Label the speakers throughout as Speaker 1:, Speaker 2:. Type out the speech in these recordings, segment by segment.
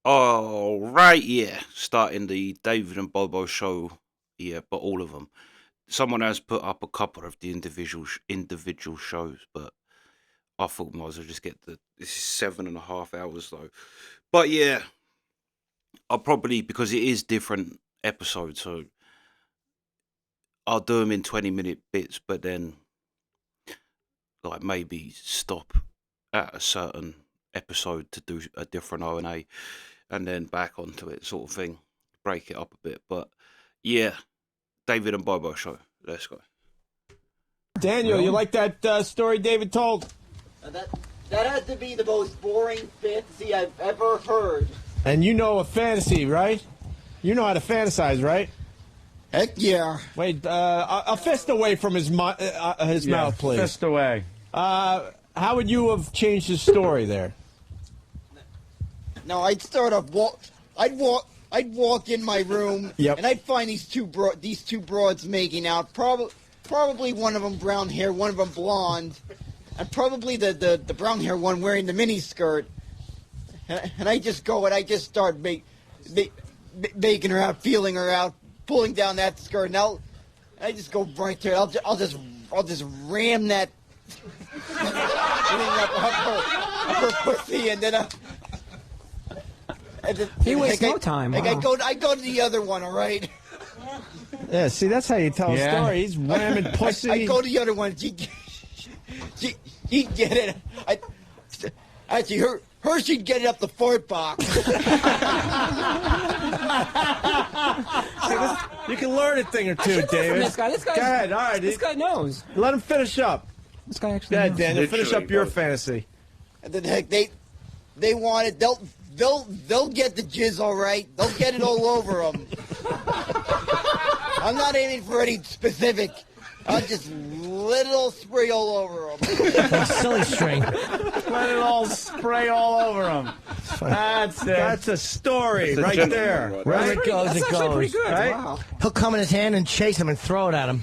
Speaker 1: Oh, right, yeah. Starting the David and Bobo show, yeah, but all of them. Someone has put up a couple of the individual shows, but I thought might as well just get this is 7.5 hours though. But yeah, I'll probably because it is different episodes, so I'll do them in 20-minute bits, but then like maybe stop at a certain episode to do a different O&A and then back onto it sort of thing. Break it up a bit. But yeah, David and Bobo show. Let's go.
Speaker 2: Daniel, you like that story David told?
Speaker 3: That had to be the most boring fantasy I've ever heard.
Speaker 2: And you know a fantasy, right? You know how to fantasize, right?
Speaker 3: Heck yeah.
Speaker 2: Wait, a fist away from his mouth, please.
Speaker 4: Fist away.
Speaker 2: How would you have changed his story there?
Speaker 3: No, I'd start off. I'd walk in my room,
Speaker 2: Yep.
Speaker 3: and I'd find these two broads making out. Probably one of them brown hair, one of them blonde, and probably the brown hair one wearing the mini skirt. And I just go and I just start making her out, feeling her out, pulling down that skirt. And I just go right to it. I'll just ram that up her pussy, and then.
Speaker 5: He wastes no time.
Speaker 3: Like
Speaker 5: wow.
Speaker 3: I go to the other one, all right?
Speaker 2: Yeah, see, that's how you tell a story. He's ramming pussy.
Speaker 3: I go to the other one. She get it. Actually, her she'd get it up the fart box.
Speaker 2: You can learn a thing or two, David.
Speaker 5: This guy.
Speaker 2: Go ahead, all right.
Speaker 5: This guy knows.
Speaker 2: Let him finish up.
Speaker 5: This guy actually
Speaker 2: Yeah,
Speaker 5: knows.
Speaker 2: Daniel, finish
Speaker 1: Literally,
Speaker 2: up your
Speaker 1: bro.
Speaker 2: fantasy.
Speaker 3: And then heck, they want it. They'll get the jizz all right. They'll get it all over them. I'm not aiming for any specific. I'll just let it all spray all over them.
Speaker 6: Silly string.
Speaker 4: Let it all spray all over him. That's it.
Speaker 2: That's a story right
Speaker 1: gentleman
Speaker 2: there.
Speaker 1: right
Speaker 2: Right?
Speaker 6: Wherever it goes,
Speaker 5: That's
Speaker 6: it
Speaker 5: actually
Speaker 6: goes.
Speaker 5: pretty good.
Speaker 2: right?
Speaker 5: Wow.
Speaker 6: He'll come in his hand and chase him and throw it at him.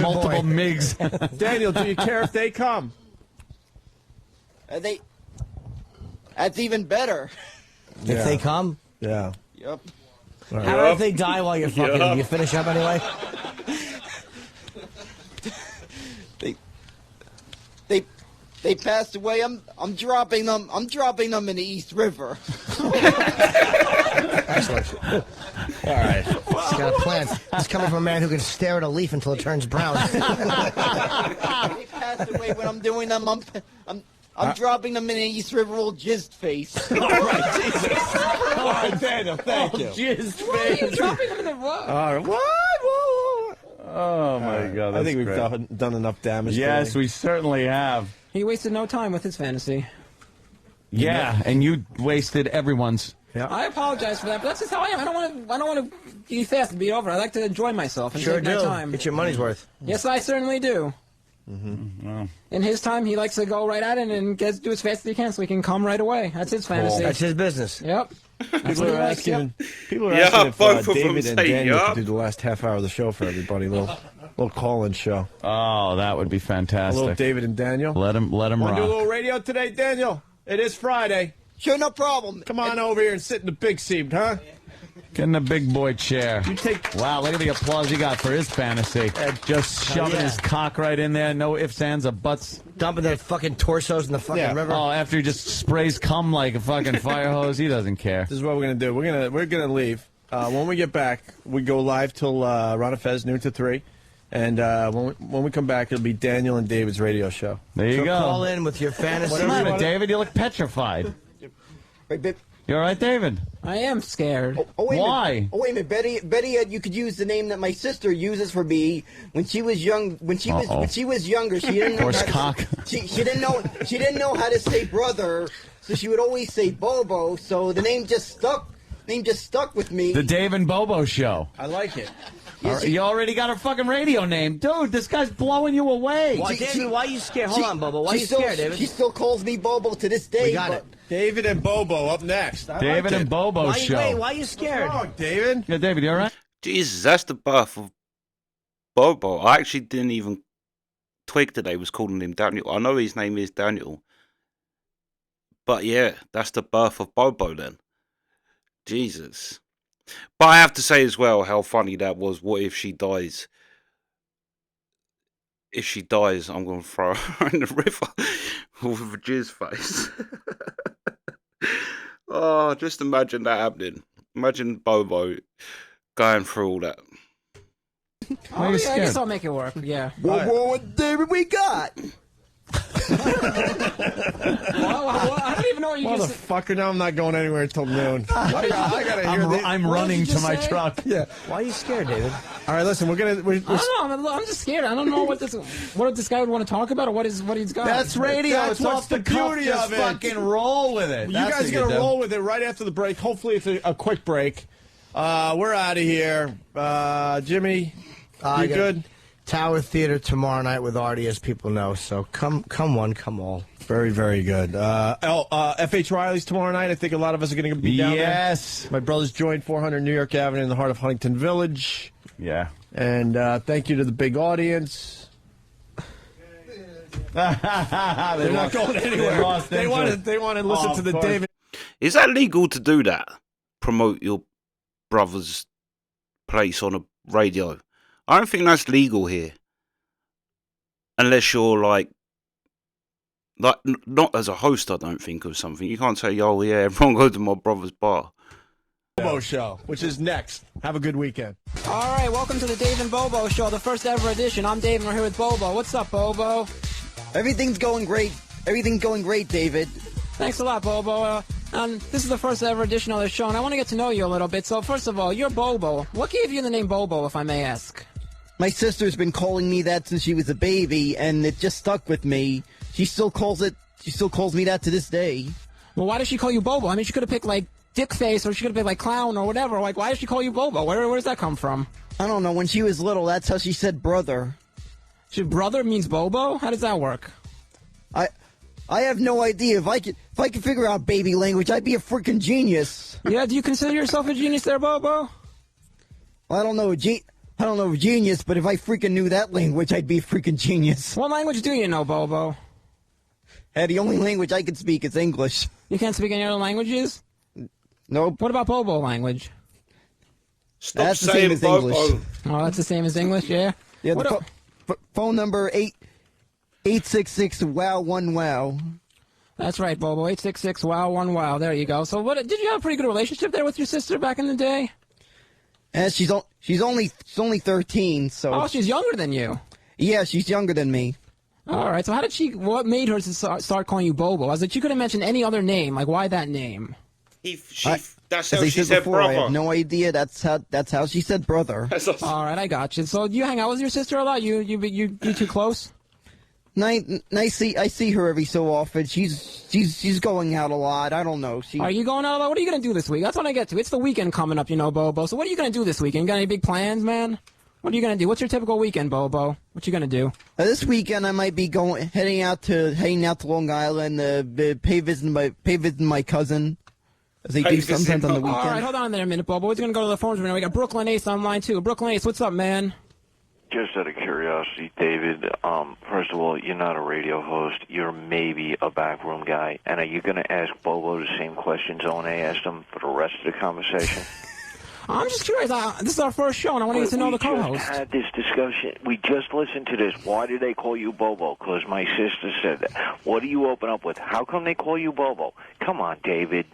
Speaker 4: Multiple MIGs.
Speaker 2: Daniel, do you care if they come?
Speaker 3: That's even better.
Speaker 6: If they come,
Speaker 2: Yeah.
Speaker 3: Yep.
Speaker 6: how about if they die while you're fucking? Do you finish up anyway?
Speaker 3: They passed away. I'm dropping them. I'm dropping them in the East River.
Speaker 6: Excellent. All right. He's got a plan. He's coming from a man who can stare at a leaf until it turns brown.
Speaker 3: They passed away when I'm doing them. I'm dropping them in the East River, old jizzed face.
Speaker 2: All right, Jesus. All right, Daniel, thank you.
Speaker 4: Jizz
Speaker 5: Why are you
Speaker 4: face.
Speaker 5: dropping him in the road?
Speaker 2: All right, what?
Speaker 4: Oh, my God.
Speaker 2: I think we've
Speaker 4: great.
Speaker 2: done enough damage.
Speaker 4: Yes,
Speaker 2: today.
Speaker 4: we certainly have.
Speaker 5: He wasted no time with his fantasy.
Speaker 4: Yeah, and you wasted everyone's.
Speaker 5: I apologize for that, but that's just how I am. I don't want to be fast and be over. I like to enjoy myself and
Speaker 6: Sure
Speaker 5: take
Speaker 6: do.
Speaker 5: my time.
Speaker 6: Get your money's worth.
Speaker 5: Yes, I certainly do.
Speaker 4: Well,
Speaker 5: In his time, he likes to go right at it and do as fast as he can so he can come right away. That's his fantasy.
Speaker 6: That's his business.
Speaker 5: Yep. That's
Speaker 2: People
Speaker 5: what
Speaker 2: are
Speaker 5: he likes,
Speaker 2: asking.
Speaker 5: yep.
Speaker 2: People are
Speaker 1: Yeah,
Speaker 2: asking if
Speaker 1: both of them
Speaker 2: David and
Speaker 1: say
Speaker 2: Daniel
Speaker 1: yup.
Speaker 2: could do the last half hour of the show for everybody. Little call-in show.
Speaker 4: oh, that would be
Speaker 2: A
Speaker 4: fantastic.
Speaker 2: little David and Daniel.
Speaker 4: Let him
Speaker 2: Want to do a
Speaker 4: rock.
Speaker 2: little radio today, Daniel? It is Friday.
Speaker 3: Sure, no problem.
Speaker 2: Come on over here and sit in the big seat, huh?
Speaker 4: Get in the big boy chair.
Speaker 2: You take.
Speaker 4: Wow, look at the applause he got for his fantasy. Just shoving
Speaker 6: yeah.
Speaker 4: his cock right in there. No ifs, ands, or buts.
Speaker 6: Dumping their fucking torsos in the fucking
Speaker 2: Yeah.
Speaker 6: river.
Speaker 4: Oh, after he just sprays cum like a fucking fire hose, he doesn't care.
Speaker 2: This is what we're gonna do. We're gonna leave. When we get back, we go live till Rana Fez noon to 3, and when we come back, it'll be Daniel and David's radio show.
Speaker 4: There you
Speaker 6: So
Speaker 4: go.
Speaker 6: call in with your fantasy.
Speaker 4: What's the matter, David? You look petrified.
Speaker 3: Wait, but,
Speaker 4: You all right, David?
Speaker 5: I am scared.
Speaker 3: wait a
Speaker 4: Why?
Speaker 3: minute. Oh, wait a minute. Betty, you could use the name that my sister uses for me when she was young. When she was younger, she didn't know
Speaker 4: Horse
Speaker 3: how to,
Speaker 4: cock.
Speaker 3: she didn't know how to say brother, so she would always say Bobo. So the name just stuck. With me.
Speaker 4: The Dave and Bobo Show.
Speaker 2: I like it.
Speaker 3: Yes,
Speaker 4: You already got a fucking radio name. Dude, this guy's blowing you away.
Speaker 6: Why, David, why are you scared? Hold on, Bobo. Why are
Speaker 3: she
Speaker 6: you
Speaker 3: still-
Speaker 6: scared, David?
Speaker 3: She still calls me Bobo to this day.
Speaker 6: We got
Speaker 3: but-
Speaker 6: it.
Speaker 2: David and Bobo up next. I
Speaker 4: David
Speaker 2: like
Speaker 4: and
Speaker 2: it.
Speaker 4: Bobo
Speaker 6: Why,
Speaker 4: Show.
Speaker 6: wait, why are you scared?
Speaker 2: Come on, David.
Speaker 4: Yeah, David, you all right?
Speaker 1: Jesus, that's the birth of Bobo. I actually didn't even twig that they was calling him Daniel. I know his name is Daniel. But yeah, that's the birth of Bobo then. Jesus. But I have to say as well how funny that was. What if she dies? If she dies, I'm going to throw her in the river with a jizz face. Oh, just imagine that happening. Imagine Bobo going through all that.
Speaker 5: Oh, yeah, I guess I'll make it work. Yeah.
Speaker 3: What David we got?
Speaker 5: Well, I don't even know what you just said.
Speaker 2: Motherfucker, now I'm not going anywhere until noon. I gotta hear this.
Speaker 4: I'm
Speaker 5: What
Speaker 4: running
Speaker 5: did you
Speaker 4: to my
Speaker 5: say?
Speaker 4: truck.
Speaker 2: Yeah.
Speaker 6: Why are you scared, David?
Speaker 2: All right, listen, we're
Speaker 5: I don't know. I'm just scared. I don't know what this guy would want to talk about or what he's got.
Speaker 4: That's radio.
Speaker 2: That's
Speaker 4: It's
Speaker 2: what's
Speaker 4: off the
Speaker 2: the
Speaker 4: cuff.
Speaker 2: beauty
Speaker 4: Just
Speaker 2: of it.
Speaker 4: fucking roll with it.
Speaker 2: You
Speaker 4: That's
Speaker 2: guys
Speaker 4: what
Speaker 2: gonna
Speaker 4: do.
Speaker 2: roll with it right after the break. Hopefully it's a quick break. We're out of here. Jimmy, you good?
Speaker 6: Tower Theater tomorrow night with Artie, as people know. So come one, come all.
Speaker 2: Very, very good. F.H. Riley's tomorrow night. I think a lot of us are going to be down there.
Speaker 4: Yes.
Speaker 2: My brother's joined 400 New York Avenue in the heart of Huntington Village.
Speaker 4: Yeah.
Speaker 2: And thank you to the big audience. They're not going anywhere. They want to listen to the David.
Speaker 1: Is that legal to do that? Promote your brother's place on a radio? I don't think that's legal here. Unless you're like not as a host, I don't think, of something. You can't say, oh, yeah, everyone go to my brother's bar.
Speaker 2: Bobo Show, which is next. Have a good weekend.
Speaker 5: All right, welcome to the Dave and Bobo Show, the first ever edition. I'm Dave, and we're here with Bobo. What's up, Bobo?
Speaker 3: Everything's going great. Everything's going great, David.
Speaker 5: Thanks a lot, Bobo. This is the first ever edition of the show, and I want to get to know you a little bit. So, first of all, you're Bobo. What gave you the name Bobo, if I may ask?
Speaker 3: My sister's been calling me that since she was a baby, and it just stuck with me. She still calls me that to this day.
Speaker 5: Well, why does she call you Bobo? I mean, she could have picked, like, Dick Face, or she could have picked, like, Clown, or whatever. Like, why does she call you Bobo? Where does that come from?
Speaker 3: I don't know. When she was little, that's how she said brother.
Speaker 5: Brother means Bobo? How does that work?
Speaker 3: I have no idea. If I could figure out baby language, I'd be a freaking genius.
Speaker 5: Yeah, do you consider yourself a genius there, Bobo?
Speaker 3: Well, I don't know genius, but if I freaking knew that language, I'd be a freaking genius.
Speaker 5: What language do you know, Bobo?
Speaker 3: Hey, the only language I can speak is English.
Speaker 5: You can't speak any other languages?
Speaker 3: Nope.
Speaker 5: What about Bobo language?
Speaker 1: Stop
Speaker 3: That's the
Speaker 1: saying
Speaker 3: same as
Speaker 1: Bobo.
Speaker 3: English.
Speaker 5: Oh, that's the same as English, yeah?
Speaker 3: Yeah,
Speaker 5: What
Speaker 3: phone number 866 wow 1 wow.
Speaker 5: That's right, Bobo. 866-WOW-1-WOW. There you go. So, did you have a pretty good relationship there with your sister back in the day?
Speaker 3: And she's only 13, so
Speaker 5: Oh, she's younger than you.
Speaker 3: yeah, she's younger than me.
Speaker 5: All right. So, what made her start calling you Bobo? I was like, you could have mentioned any other name. Like, why that name?
Speaker 1: That's
Speaker 3: As
Speaker 1: how
Speaker 3: I
Speaker 1: she
Speaker 3: said
Speaker 1: said
Speaker 3: before, I
Speaker 1: brother.
Speaker 3: have no idea. That's how she said brother.
Speaker 5: All right, I got you. So, do you hang out with your sister a lot? You too close?
Speaker 3: I see her every so often. She's going out a lot. I don't know.
Speaker 5: Are you going out a lot? What are you going to do this week? That's what I get to. It's the weekend coming up, Bobo. So, what are you going to do this weekend? You got any big plans, man? What are you going to do? What's your typical weekend, Bobo? What you going to do?
Speaker 3: This weekend I might be heading out to Long Island, pay visit my cousin, as they do sometimes on the weekend.
Speaker 5: All right, hold on there a minute, Bobo. We're going to go to the phones right now. We got Brooklyn Ace on line 2. Brooklyn Ace, what's up, man?
Speaker 7: Just out of curiosity, David, first of all, you're not a radio host. You're maybe a backroom guy. And are you going to ask Bobo the same questions Owen asked him for the rest of the conversation?
Speaker 5: I'm just curious. This is our first show, and I want to get to know the co-host.
Speaker 7: We just had this discussion. We just listened to this. Why do they call you Bobo? Because my sister said that. What do you open up with? How come they call you Bobo? Come on, David.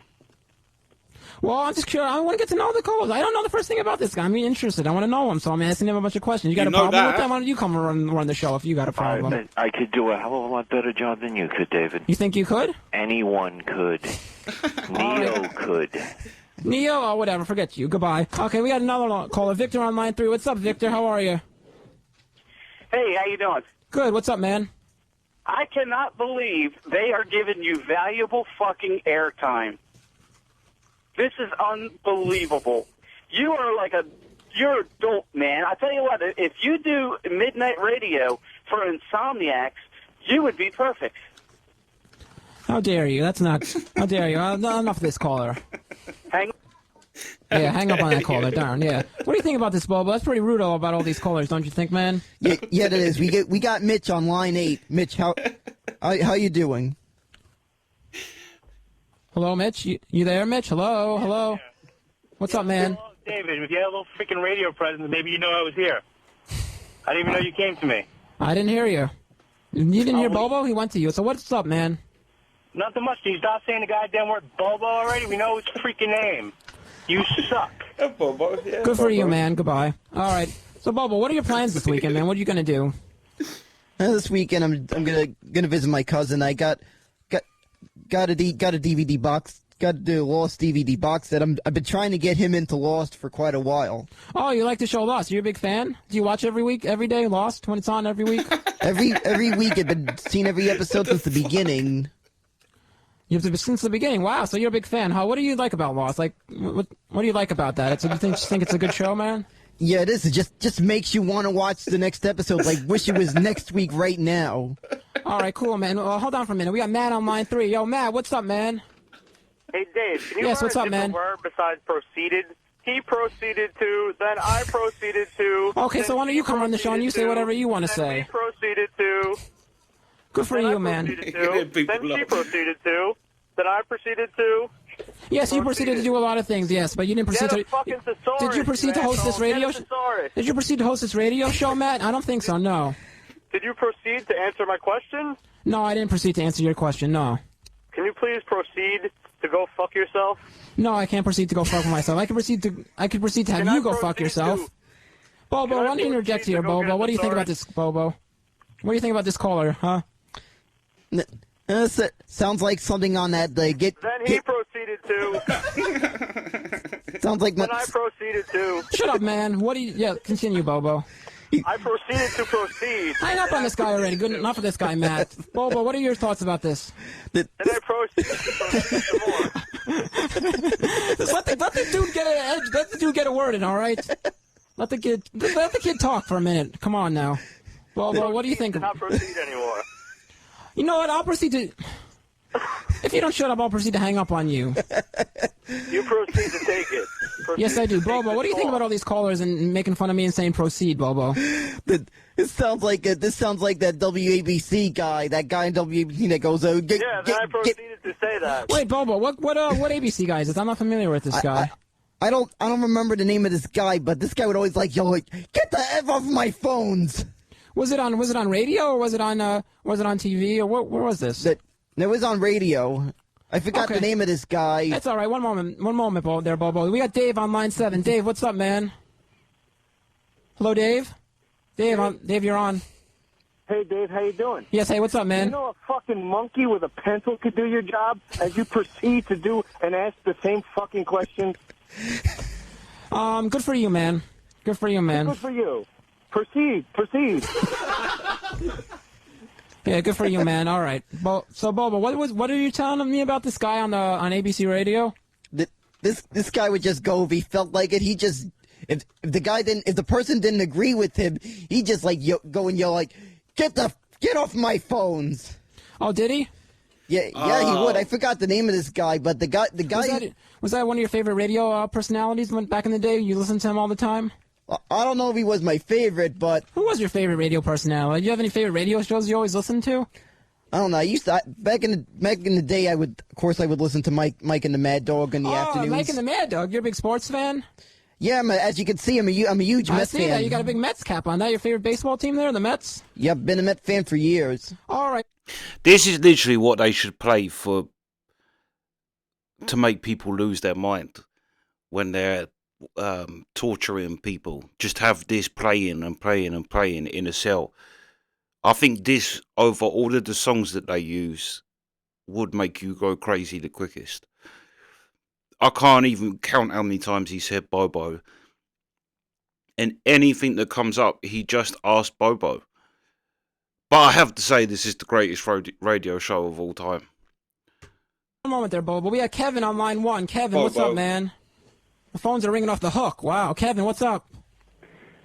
Speaker 5: Well, I'm just curious. I want to get to know the co-host. I don't know the first thing about this guy. I'm interested. I want to know him, so I'm asking him a bunch of questions. You got a problem with that? Why don't you come run the show if you got a problem?
Speaker 7: I could do a hell of a lot better job than you could, David.
Speaker 5: You think you could?
Speaker 7: Anyone could. Neo could.
Speaker 5: Neo? Oh, whatever. Forget you. Goodbye. Okay, we got another caller. Victor on line 3. What's up, Victor? How are you?
Speaker 8: Hey, how you doing?
Speaker 5: Good. What's up, man?
Speaker 8: I cannot believe they are giving you valuable fucking airtime. This is unbelievable. You are you're a dope, man. I tell you what, if you do midnight radio for insomniacs, you would be perfect.
Speaker 5: How dare you? That's not... How dare you? Enough of this caller. Hang up on that caller. Darn, yeah. What do you think about this, Bobo? That's pretty rude about all these callers, don't you think, man?
Speaker 3: Yeah, it is. We got Mitch on line 8. Mitch, how you doing?
Speaker 5: Hello, Mitch? You there, Mitch? Hello? What's up, man?
Speaker 9: David, if you had a little freaking radio presence, maybe you know I was here. I didn't even know you came to me.
Speaker 5: I didn't hear you. You didn't hear Bobo? He went to you. So what's up, man?
Speaker 9: Nothing much. Can you stop saying the goddamn word Bobo already? We know his freaking name. You suck.
Speaker 1: Yeah, Bobo. Yeah,
Speaker 5: Good for you, man. Goodbye. All right. So, Bobo, what are your plans this weekend, man? What are you gonna do?
Speaker 3: This weekend, I'm gonna visit my cousin. I got a DVD box. Got the Lost DVD box set. I've been trying to get him into Lost for quite a while.
Speaker 5: Oh, you like the show Lost? You're a big fan? Do you watch every week, every day, Lost, when it's on every week?
Speaker 3: Every week. I've been seeing every episode since the beginning.
Speaker 5: Since the beginning. Wow, so you're a big fan, huh? What do you like about Lost? Like, what do you like about that? You think it's a good show, man?
Speaker 3: Yeah, it is. It just makes you want to watch the next episode. Like, wish it was next week right now.
Speaker 5: All right, cool, man. Hold on for a minute. We got Matt on line 3. Yo, Matt, what's up, man?
Speaker 9: Hey, Dave, can you
Speaker 5: Yes, what's up, man?
Speaker 9: word besides proceeded? He proceeded to, then I proceeded to.
Speaker 5: Okay, so why don't you come on the show and you say whatever you want to say?
Speaker 9: He proceeded to.
Speaker 5: Good for you, man.
Speaker 9: Then she proceeded to. Then I proceeded to.
Speaker 5: Yes, you proceeded to do a lot of things, yes, but you didn't proceed to... Did you proceed to host this radio... Did you proceed to host this radio show, Matt? I don't think so, no.
Speaker 9: Did you proceed to answer my question?
Speaker 5: No, I didn't proceed to answer your question, no.
Speaker 9: Can you please proceed to go fuck yourself?
Speaker 5: No, I can't proceed to go fuck myself. I could proceed to have you go fuck yourself. Bobo, why don't you interject here, Bobo? What do you think about this, Bobo? What do you think about this caller, huh?
Speaker 3: Sounds like something on that.
Speaker 9: Then he proceeded to.
Speaker 3: Sounds like.
Speaker 9: Then I proceeded to.
Speaker 5: Shut up, man. What do you? Yeah, continue, Bobo.
Speaker 9: I proceeded to proceed.
Speaker 5: Hang up on this guy already. Good enough of this guy, Matt. Bobo, what are your thoughts about this?
Speaker 9: Then I proceeded to proceed some more.
Speaker 5: let the dude get an edge. Let the dude get a word in. All right. Let the kid talk for a minute. Come on now, Bobo. What do you think?
Speaker 9: Not proceed anymore.
Speaker 5: You know what? I'll proceed to. If you don't shut up, I'll proceed to hang up on you.
Speaker 9: You proceed to take it.
Speaker 5: Yes, I do. Bobo, what do you think about all these callers and making fun of me and saying proceed, Bobo?
Speaker 3: This sounds like that WABC guy, that guy in WABC that goes,
Speaker 9: then I proceeded to say that.
Speaker 5: Wait, Bobo, what ABC guy is this? I'm not familiar with this guy.
Speaker 3: I don't remember the name of this guy, but this guy would always get the F off my phones.
Speaker 5: Was it on radio or was it on TV or where was this?
Speaker 3: It was on radio. I forgot the name of this guy.
Speaker 5: That's all right. One moment, Bobo. We got Dave on line 7. Dave, what's up, man? Hello, Dave. Dave, you're on.
Speaker 9: Hey, Dave, how you doing?
Speaker 5: Yes, hey, what's up, man?
Speaker 9: You know a fucking monkey with a pencil could do your job as you proceed to do and ask the same fucking questions?
Speaker 5: Good for you, man. Good for you, man.
Speaker 9: Good for you. Proceed.
Speaker 5: Yeah, good for you, man. All right. So, Bobo, what are you telling me about this guy on ABC Radio?
Speaker 3: This guy would just go if he felt like it. He just if the person didn't agree with him, he just go and yell get off my phones.
Speaker 5: Oh, did he?
Speaker 3: Yeah, he would. I forgot the name of this guy, but the guy
Speaker 5: was that one of your favorite radio personalities back in the day? You listened to him all the time?
Speaker 3: I don't know if he was my favorite, but...
Speaker 5: Who was your favorite radio personality? Do you have any favorite radio shows you always listen to?
Speaker 3: I don't know. I used to... Back in the day, I would listen to Mike and the Mad Dog in the afternoons.
Speaker 5: Mike and the Mad Dog. You're a big sports fan?
Speaker 3: Yeah, as you can see, I'm a huge Mets fan.
Speaker 5: I see that. You got a big Mets cap on. That your favorite baseball team there, the Mets?
Speaker 3: Yeah, I've been a Mets fan for years.
Speaker 5: All right.
Speaker 1: This is literally what they should play to make people lose their mind when they're torturing people. Just have this playing in a cell. I think this, over all of the songs that they use, would make you go crazy the quickest. I can't even count how many times he said Bobo. And anything that comes up, he just asked Bobo. But I have to say, this is the greatest radio show of all time.
Speaker 5: One moment there, Bobo. We got Kevin on line 1. Kevin, what's up, man? The phones are ringing off the hook. Wow. Kevin, what's up?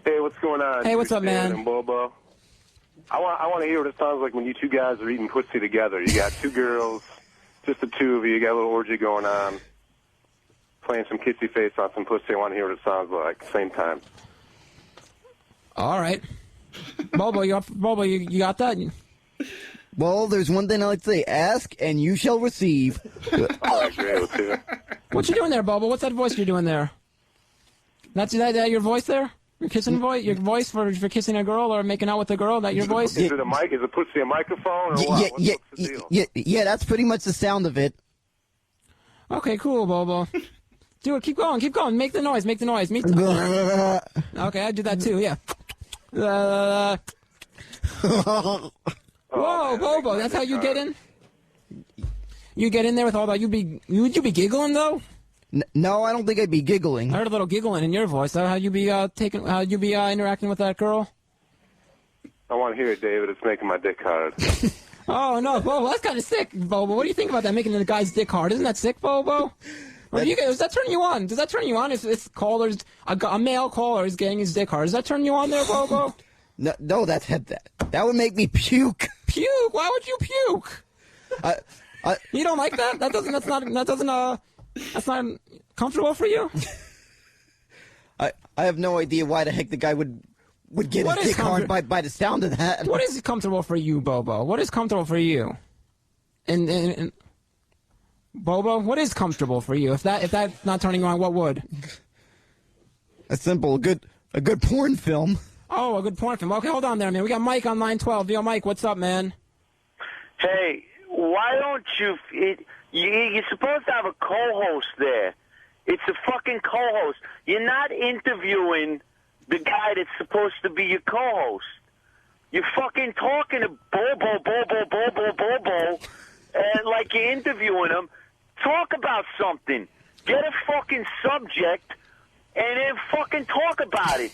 Speaker 10: Hey, what's going on?
Speaker 5: Hey, what's up, man?
Speaker 10: And Bobo. I want to hear what it sounds like when you two guys are eating pussy together. You got two girls, just the two of you. You got a little orgy going on, playing some kissy face on some pussy. I want to hear what it sounds like. Same time.
Speaker 5: All right. Bobo, you got that?
Speaker 3: Well, there's one thing I like to say. Ask, and you shall receive.
Speaker 10: I agree with you.
Speaker 5: What you doing there, Bobo? What's that voice you're doing there? That's that your voice there? Your kissing voice? Your voice for kissing a girl or making out with a girl? That your voice?
Speaker 10: Is it a mic? Is it pussy a microphone or what? What's the deal?
Speaker 3: Yeah, that's pretty much the sound of it.
Speaker 5: Okay, cool, Bobo. Do it. Keep going. Keep going. Make the noise. Make the noise. Okay, I do that too. Yeah. Whoa, Bobo. That's how you get in? You get in there with all that. Would you be giggling though?
Speaker 3: No, I don't think I'd be giggling.
Speaker 5: I heard a little giggling in your voice. How'd you be interacting with that girl?
Speaker 10: I want to hear it, David. It's making my dick hard.
Speaker 5: Oh no, Bobo, that's kind of sick, Bobo. What do you think about that? Making the guy's dick hard? Isn't that sick, Bobo? Or does that turn you on? Does that turn you on if callers a male caller is getting his dick hard? Does that turn you on there, Bobo?
Speaker 3: No, that would make me puke.
Speaker 5: Puke? Why would you puke? You don't like that? That's not comfortable for you?
Speaker 3: I have no idea why the heck the guy would get his dick hard by the sound of that.
Speaker 5: What is comfortable for you, Bobo? What is comfortable for you? And Bobo, what is comfortable for you? If that's not turning you on, what would?
Speaker 3: That's simple. A good porn film.
Speaker 5: Oh, a good porn film. Okay, hold on there, man. We got Mike on line 12. Yo, Mike, what's up, man?
Speaker 11: Hey, why don't you're supposed to have a co-host there. It's a fucking co-host. You're not interviewing the guy that's supposed to be your co-host. You're fucking talking to Bobo, and like you're interviewing him. Talk about something. Get a fucking subject, and then fucking talk about it.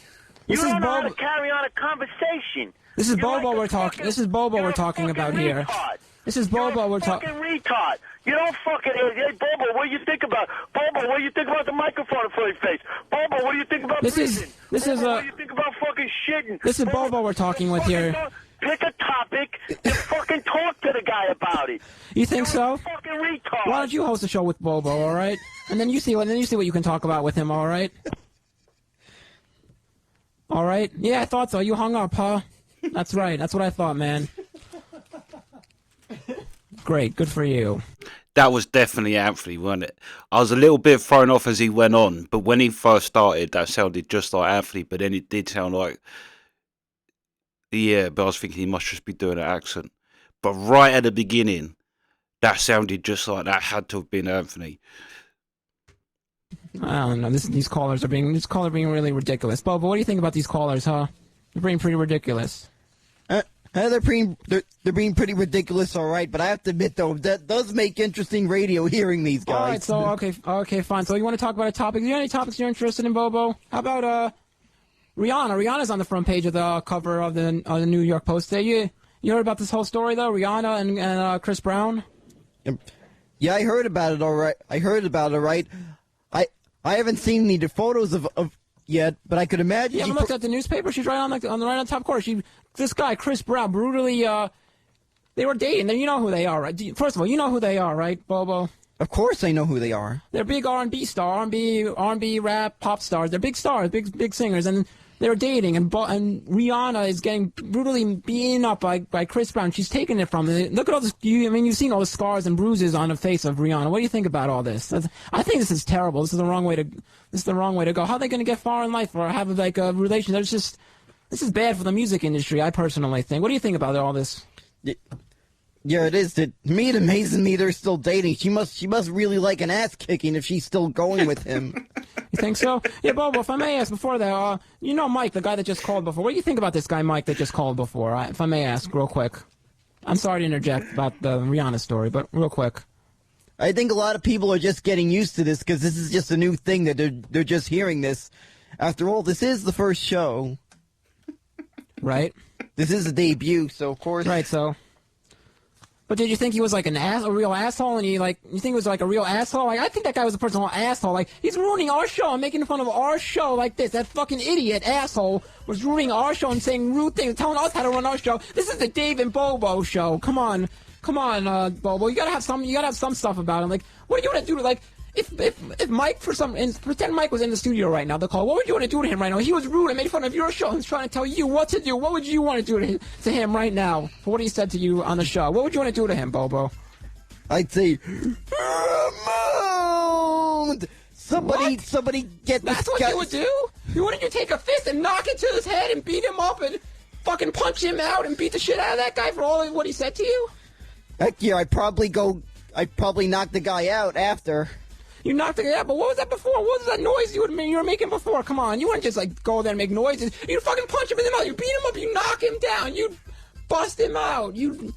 Speaker 11: You don't know how to carry on a conversation.
Speaker 5: This is Bobo we're talking. This is Bobo we're talking about here. This is Bobo we're talking.
Speaker 11: Fucking retard. You don't fucking. Hey, Bobo, what do you think about? Bobo, what do you think about the microphone in front of your face? Bobo, what do you think about prison? What do you think about fucking shitting?
Speaker 5: This is Bobo we're talking with here.
Speaker 11: Pick a topic and fucking talk to the guy about it.
Speaker 5: You think so?
Speaker 11: Fucking retard.
Speaker 5: Why don't you host a show with Bobo, all right? And then you see what you can talk about with him, all right? All right? Yeah, I thought so. You hung up, huh? That's right. That's what I thought, man. Great. Good for you.
Speaker 1: That was definitely Anthony, wasn't it? I was a little bit thrown off as he went on, but when he first started, that sounded just like Anthony, but then it did sound like... Yeah, but I was thinking he must just be doing an accent. But right at the beginning, that sounded just like that had to have been Anthony.
Speaker 5: I don't know. These callers are being really ridiculous. Bobo, what do you think about these callers, huh? They're being pretty ridiculous.
Speaker 3: They're being pretty ridiculous, all right. But I have to admit, though, that does make interesting radio hearing these guys.
Speaker 5: All right, so okay, fine. So you want to talk about a topic? Do you have any topics you're interested in, Bobo? How about Rihanna? Rihanna's on the front page of the cover of the New York Post today. You heard about this whole story though? Rihanna and Chris Brown.
Speaker 3: Yeah, I heard about it. All right, I haven't seen any photos of yet, but I could imagine.
Speaker 5: You haven't looked at the newspaper? She's right on top corner. This guy, Chris Brown, brutally, they were dating. You know who they are, right? First of all, you know who they are, right, Bobo?
Speaker 3: Of course I know who they are.
Speaker 5: They're big R&B rap, pop stars. They're big stars, big singers, and they were dating, and Rihanna is getting brutally beaten up by Chris Brown. She's taking it from him. Look at all this. You've seen all the scars and bruises on the face of Rihanna. What do you think about all this? I think this is terrible. This is the wrong way to go. How are they going to get far in life or have like a relation? This is bad for the music industry, I personally think. What do you think about all this?
Speaker 3: Yeah, it is. To me, it amazes me they're still dating. She must really like an ass kicking if she's still going with him.
Speaker 5: You think so? Yeah, Bobo, if I may ask before that, you know Mike, the guy that just called before. What do you think about this guy, Mike, that just called before? If I may ask real quick. I'm sorry to interject about the Rihanna story, but real quick.
Speaker 3: I think a lot of people are just getting used to this because this is just a new thing that they're just hearing this. After all, this is the first show.
Speaker 5: Right.
Speaker 3: This is a debut, so of course.
Speaker 5: Right, so. But did you think he was like a real asshole? And you think he was like a real asshole? Like, I think that guy was a personal asshole. Like, he's ruining our show and making fun of our show like this. That fucking idiot asshole was ruining our show and saying rude things, telling us how to run our show. This is the Dave and Bobo show. Come on, Bobo. You gotta have some stuff about him. Like, what do you want to do? Like, if Mike pretend Mike was in the studio right now, the call. What would you want to do to him right now? He was rude and made fun of your show and was trying to tell you what to do. What would you want to do to him right now for what he said to you on the show? What would you want to do to him, Bobo?
Speaker 3: I'd say, somebody get this guy.
Speaker 5: That's what you would do? Wouldn't you take a fist and knock it to his head and beat him up and fucking punch him out and beat the shit out of that guy for all of what he said to you?
Speaker 3: Heck yeah, I'd probably knock the guy out after.
Speaker 5: You knocked the guy out, but what was that before? What was that noise you were making before? Come on, you wouldn't just like go there and make noises. You fucking punch him in the mouth. You beat him up. You knock him down. You bust him out. You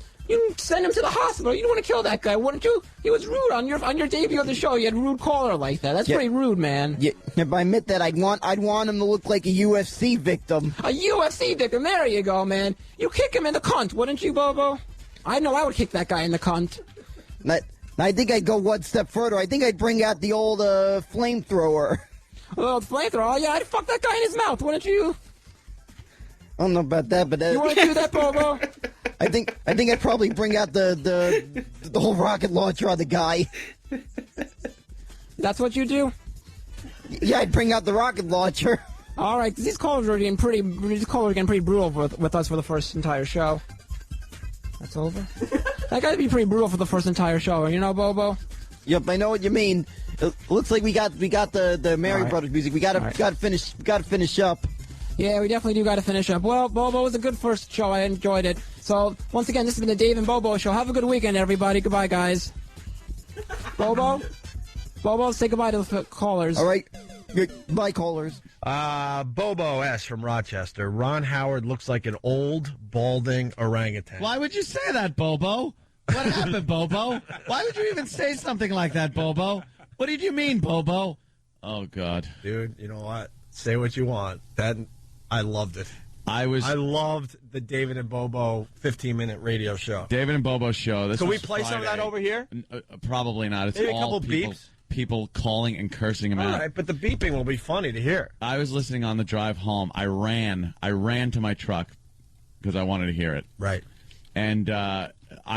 Speaker 5: send him to the hospital. You don't want to kill that guy, wouldn't you? He was rude on your debut of the show. You had a rude caller like that. That's pretty rude, man.
Speaker 3: Yeah, if I admit that, I'd want him to look like a UFC victim.
Speaker 5: A UFC victim. There you go, man. You kick him in the cunt, wouldn't you, Bobo? I know I would kick that guy in the cunt.
Speaker 3: I think I'd go one step further. I think I'd bring out the old flamethrower.
Speaker 5: Oh, the flamethrower? Oh, yeah, I'd fuck that guy in his mouth, wouldn't you?
Speaker 3: I don't know about that, but
Speaker 5: you want to do that, Bobo?
Speaker 3: I think I'd probably bring out the whole rocket launcher on the guy.
Speaker 5: That's what you do?
Speaker 3: Yeah, I'd bring out the rocket launcher.
Speaker 5: All right, these callers are getting pretty brutal with us for the first entire show. That's over. That gotta be pretty brutal for the first entire show, you know, Bobo?
Speaker 3: Yep, I know what you mean. It looks like we got the Mary Brothers music. We gotta finish up.
Speaker 5: Yeah, we definitely do gotta finish up. Well, Bobo was a good first show. I enjoyed it. So once again, this has been the Dave and Bobo Show. Have a good weekend, everybody. Goodbye, guys. Bobo, say goodbye to the callers.
Speaker 3: All right. Bye, callers.
Speaker 2: Bobo S. from Rochester. Ron Howard looks like an old, balding orangutan.
Speaker 4: Why would you say that, Bobo? What happened, Bobo? Why would you even say something like that, Bobo? What did you mean, Bobo? Oh, God.
Speaker 2: Dude, you know what? Say what you want. I loved it. I loved the David and Bobo 15-minute radio show.
Speaker 4: David and Bobo show.
Speaker 2: Can we play some of that over here?
Speaker 4: Probably not. It's
Speaker 2: maybe
Speaker 4: all
Speaker 2: a couple beeps.
Speaker 4: People calling and cursing him out.
Speaker 2: All right, but the beeping will be funny to hear.
Speaker 4: I was listening on the drive home. I ran to my truck because I wanted to hear it.
Speaker 2: Right.
Speaker 4: And I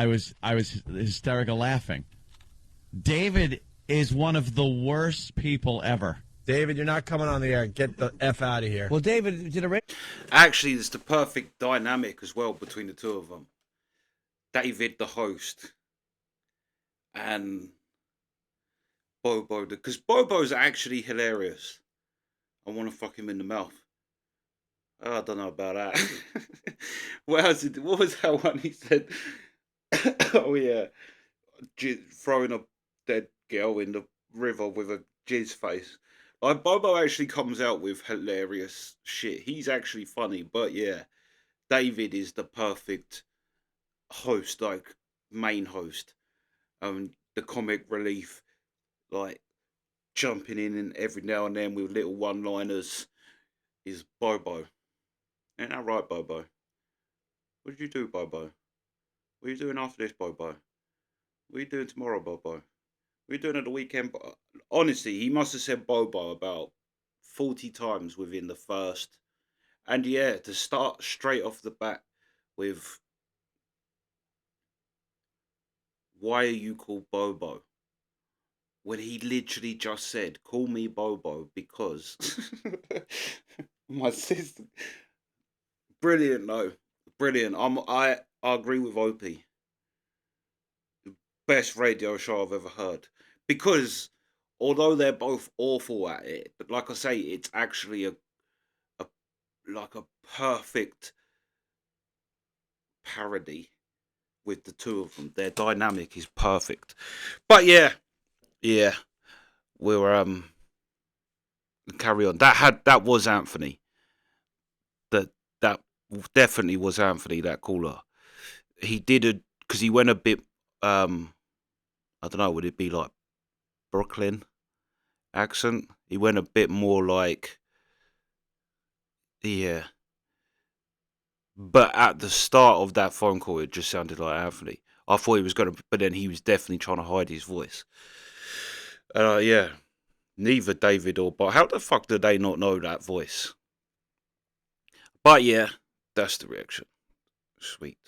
Speaker 4: was hysterical laughing. David is one of the worst people ever.
Speaker 2: David, you're not coming on the air. Get the F out of here.
Speaker 6: Well, David did a...
Speaker 1: Actually, it's the perfect dynamic as well between the two of them. David, the host, and Bobo, because Bobo's actually hilarious. I want to fuck him in the mouth. I don't know about that. What was that one he said? Oh yeah, throwing a dead girl in the river with a jizz face. Like, Bobo actually comes out with hilarious shit. He's actually funny, but yeah, David is the perfect host, like main host. The comic relief, like jumping in and every now and then with little one-liners, is Bobo. Ain't that right, Bobo? What did you do, Bobo? What are you doing after this, Bobo? What are you doing tomorrow, Bobo? What are you doing at the weekend? Honestly, he must have said Bobo about 40 times within the first. And yeah, to start straight off the bat with, why are you called Bobo? When he literally just said, call me Bobo because my sister. Brilliant, though. Brilliant. I agree with Opie. The best radio show I've ever heard. Because although they're both awful at it, but like I say, it's actually a perfect parody with the two of them. Their dynamic is perfect. But yeah, we'll carry on. That was Anthony. That definitely was Anthony, that caller. He did because he went a bit, I don't know, would it be like Brooklyn accent? He went a bit more like, yeah. But at the start of that phone call, it just sounded like Anthony. I thought he was going to, but then he was definitely trying to hide his voice. Yeah. Neither David or Bob. How the fuck did they not know that voice? But yeah, that's the reaction. Sweet.